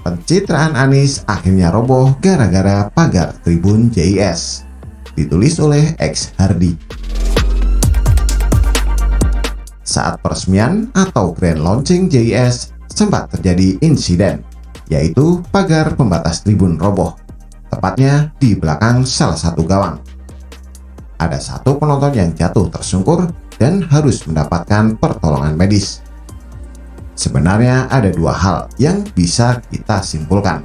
Pencitraan Anies akhirnya roboh gara-gara pagar Tribun JIS. Ditulis oleh X Hardy. Saat peresmian atau grand launching JIS, sempat terjadi insiden, yaitu pagar pembatas tribun roboh, tepatnya di belakang salah satu gawang. Ada satu penonton yang jatuh tersungkur dan harus mendapatkan pertolongan medis. Sebenarnya ada dua hal yang bisa kita simpulkan.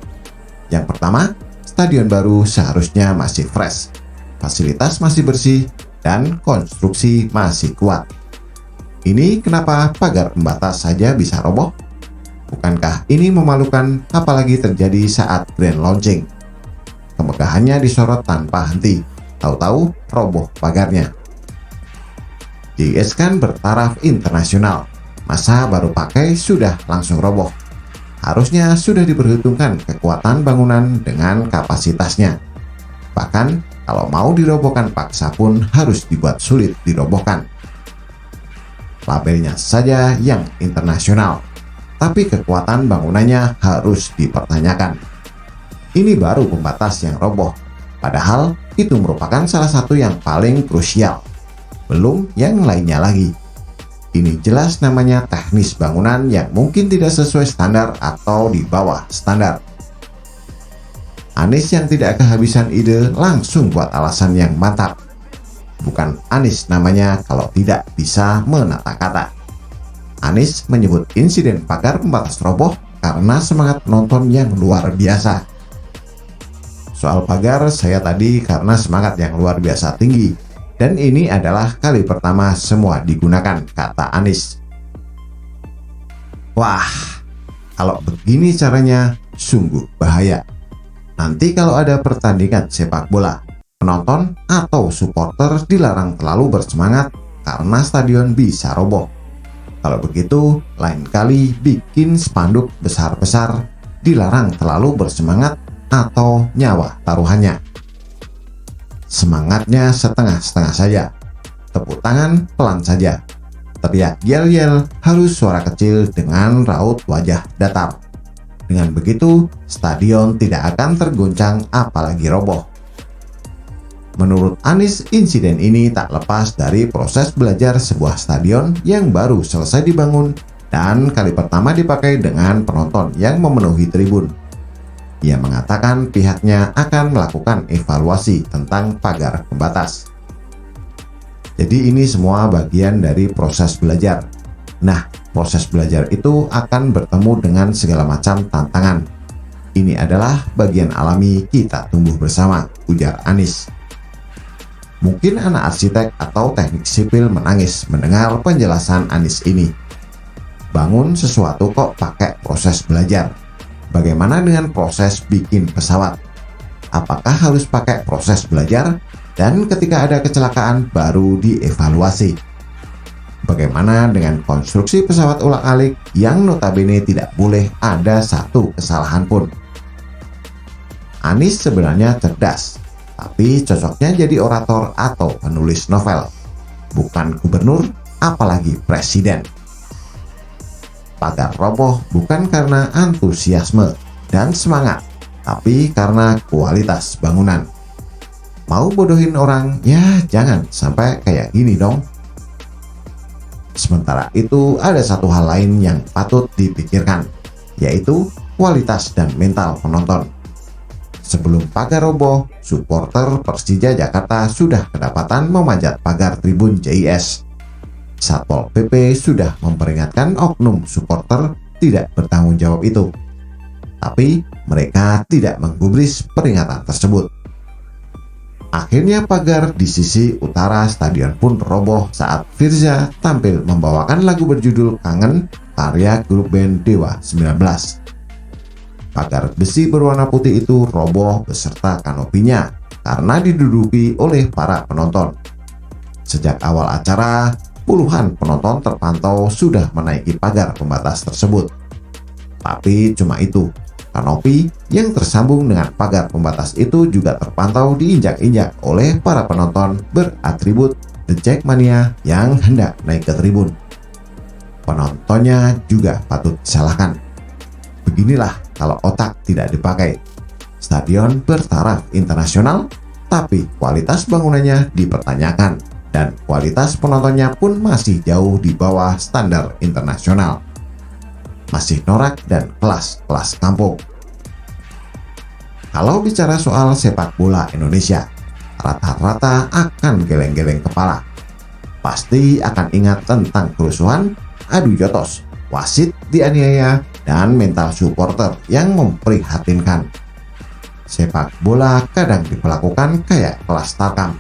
Yang pertama, stadion baru seharusnya masih fresh, fasilitas masih bersih, dan konstruksi masih kuat. Ini kenapa pagar pembatas saja bisa roboh? Bukankah ini memalukan, apalagi terjadi saat grand launching? Kemegahannya disorot tanpa henti, tahu-tahu roboh pagarnya. JIS kan bertaraf internasional, masa baru pakai sudah langsung roboh? Harusnya sudah diperhitungkan kekuatan bangunan dengan kapasitasnya. Bahkan kalau mau dirobohkan paksa pun harus dibuat sulit dirobohkan. Labelnya saja yang internasional, tapi kekuatan bangunannya harus dipertanyakan. Ini baru pembatas yang roboh, padahal itu merupakan salah satu yang paling krusial. Belum yang lainnya lagi. Ini jelas namanya teknis bangunan yang mungkin tidak sesuai standar atau di bawah standar. Anies yang tidak kehabisan ide langsung buat alasan yang mantap. Bukan Anies namanya kalau tidak bisa menata kata. Anies menyebut insiden pagar pembatas roboh karena semangat penonton yang luar biasa. Soal pagar saya tadi karena semangat yang luar biasa tinggi, dan ini adalah kali pertama semua digunakan, kata Anies. Wah, kalau begini caranya sungguh bahaya. Nanti kalau ada pertandingan sepak bola, penonton atau supporter dilarang terlalu bersemangat karena stadion bisa roboh. Kalau begitu, lain kali bikin spanduk besar-besar, dilarang terlalu bersemangat atau nyawa taruhannya. Semangatnya setengah-setengah saja, tepuk tangan pelan saja, teriak yel-yel harus suara kecil dengan raut wajah datar. Dengan begitu, stadion tidak akan terguncang apalagi roboh. Menurut Anies, insiden ini tak lepas dari proses belajar sebuah stadion yang baru selesai dibangun dan kali pertama dipakai dengan penonton yang memenuhi tribun. Ia mengatakan pihaknya akan melakukan evaluasi tentang pagar pembatas. Jadi ini semua bagian dari proses belajar. Nah, proses belajar itu akan bertemu dengan segala macam tantangan. Ini adalah bagian alami kita tumbuh bersama, ujar Anies. Mungkin anak arsitek atau teknik sipil menangis mendengar penjelasan Anies ini. Bangun sesuatu kok pakai proses belajar? Bagaimana dengan proses bikin pesawat? Apakah harus pakai proses belajar? Dan ketika ada kecelakaan baru dievaluasi. Bagaimana dengan konstruksi pesawat ulang-alik yang notabene tidak boleh ada satu kesalahan pun? Anies sebenarnya cerdas, tapi cocoknya jadi orator atau penulis novel, bukan gubernur, apalagi presiden. Pagar roboh bukan karena antusiasme dan semangat, tapi karena kualitas bangunan. Mau bodohin orang, ya jangan sampai kayak gini dong. Sementara itu ada satu hal lain yang patut dipikirkan, yaitu kualitas dan mental penonton. Sebelum pagar roboh, supporter Persija Jakarta sudah kedapatan memanjat pagar tribun JIS. Satpol PP sudah memperingatkan oknum supporter tidak bertanggung jawab itu. Tapi mereka tidak menggubris peringatan tersebut. Akhirnya pagar di sisi utara stadion pun roboh saat Firza tampil membawakan lagu berjudul Kangen karya grup band Dewa 19. Pagar besi berwarna putih itu roboh beserta kanopinya karena diduduki oleh para penonton. Sejak awal acara, puluhan penonton terpantau sudah menaiki pagar pembatas tersebut. Tapi cuma itu, kanopi yang tersambung dengan pagar pembatas itu juga terpantau diinjak-injak oleh para penonton beratribut The Jackmania yang hendak naik ke tribun. Penontonnya juga patut disalahkan. Beginilah kalau otak tidak dipakai. Stadion bertaraf internasional, tapi kualitas bangunannya dipertanyakan dan kualitas penontonnya pun masih jauh di bawah standar internasional. Masih norak dan kelas-kelas kampung. Kalau bicara soal sepak bola Indonesia, rata-rata akan geleng-geleng kepala. Pasti akan ingat tentang kerusuhan, adu jotos, wasit dianiaya, dan mental supporter yang memprihatinkan. Sepak bola kadang diperlakukan kayak kelas tarkam.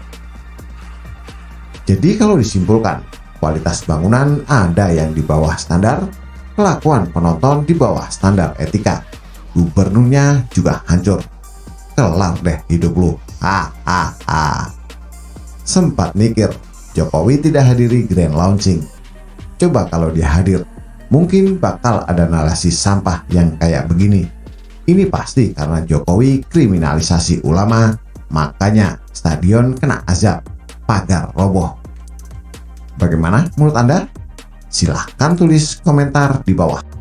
Jadi kalau disimpulkan, kualitas bangunan ada yang di bawah standar, kelakuan penonton di bawah standar etika, gubernurnya juga hancur. Kelar deh hidup lu. Sempat mikir Jokowi tidak hadiri grand launching. Coba kalau dia hadir, mungkin bakal ada narasi sampah yang kayak begini. Ini pasti karena Jokowi kriminalisasi ulama, makanya stadion kena azab, pagar roboh. Bagaimana menurut Anda? Silahkan tulis komentar di bawah.